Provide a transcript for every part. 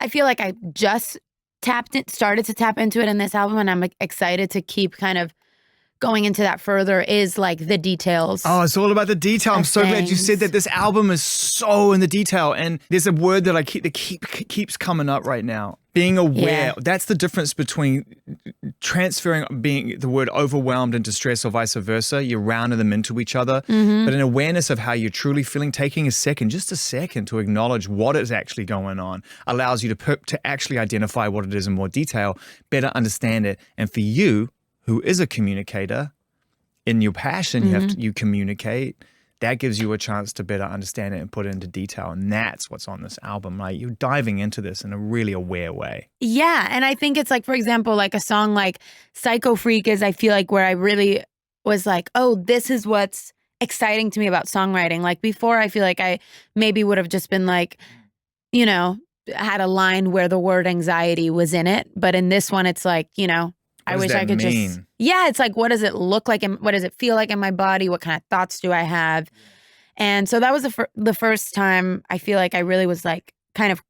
I feel like I just started to tap into it in this album, and I'm excited to keep kind of going into that further, is like the details. Oh, it's all about the detail. I'm so glad you said that. This album is so in the detail, and there's a word that keeps coming up right now. Being aware. Yeah. That's the difference between transferring being the word overwhelmed into stress or vice versa. You're rounding them into each other. Mm-hmm. But an awareness of how you're truly feeling, taking just a second to acknowledge what is actually going on, allows you to actually identify what it is in more detail, better understand it. And for you, who is a communicator, in your passion, you communicate. That gives you a chance to better understand it and put it into detail. And that's what's on this album. Like, you're diving into this in a really aware way. Yeah. And I think it's like, for example, like a song like Psycho Freak is, I feel like, where I really was like, oh, this is what's exciting to me about songwriting. Like before, I feel like I maybe would have just been like, you know, had a line where the word anxiety was in it. But in this one, it's like, you know, I wish I could just, it's like, what does it look like? And what does it feel like in my body? What kind of thoughts do I have? And so that was the first time I feel like I really was like, kind of,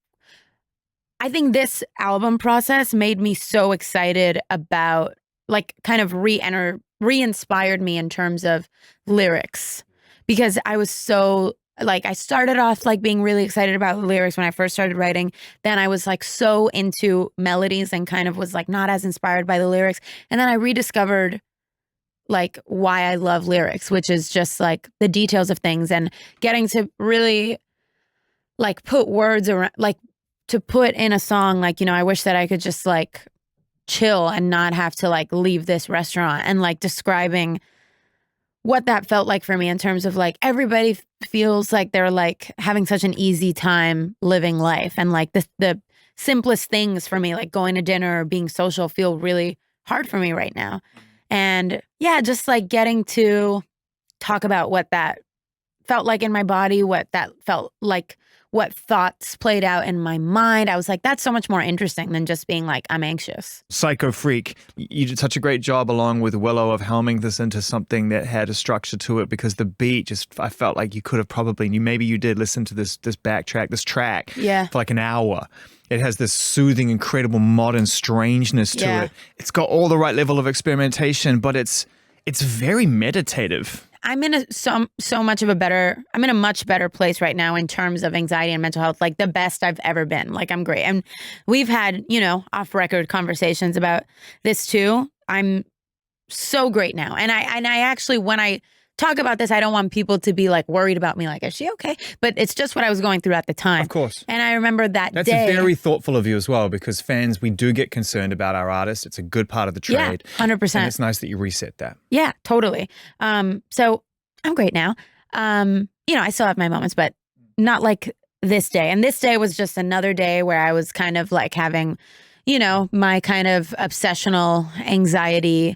I think this album process made me so excited about, like, kind of re-inspired me in terms of lyrics, because I was so, like, I started off like being really excited about lyrics when I first started writing. Then I was like so into melodies and kind of was like not as inspired by the lyrics. And then I rediscovered like why I love lyrics, which is just like the details of things and getting to really like put words around, like to put in a song, like, you know, I wish that I could just like chill and not have to like leave this restaurant, and like describing what that felt like for me in terms of like everybody feels like they're like having such an easy time living life. And like the simplest things for me, like going to dinner or being social, feel really hard for me right now. And yeah, just like getting to talk about what that felt like in my body, what that felt like, what thoughts played out in my mind. I was like, that's so much more interesting than just being like, I'm anxious. Psycho Freak, you did such a great job along with Willow of helming this into something that had a structure to it, because the beat just, I felt like you could have probably, maybe you did listen to this track for like an hour. It has this soothing, incredible modern strangeness to it. It's got all the right level of experimentation, but it's very meditative. I'm in a much better place right now in terms of anxiety and mental health, like the best I've ever been. Like, I'm great. And we've had, you know, off record conversations about this too. I'm so great now. And I actually, when I talk about this, I don't want people to be like worried about me, like, is she okay? But it's just what I was going through at the time. Of course. And I remember that's day. That's very thoughtful of you as well, because fans, we do get concerned about our artists. It's a good part of the trade. Yeah, 100%. And it's nice that you reset that. Yeah, totally. So I'm great now. You know, I still have my moments, but not like this day. And this day was just another day where I was kind of like having, you know, my kind of obsessional anxiety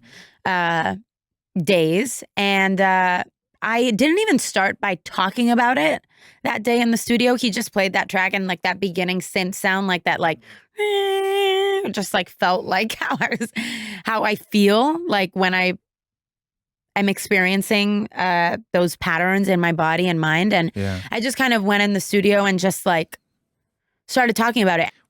days. And I didn't even start by talking about it that day in the studio. He just played that track, and like that beginning synth sound, like that, like just like felt like how I feel like when I'm experiencing those patterns in my body and mind. And I just kind of went in the studio and just like started talking about it.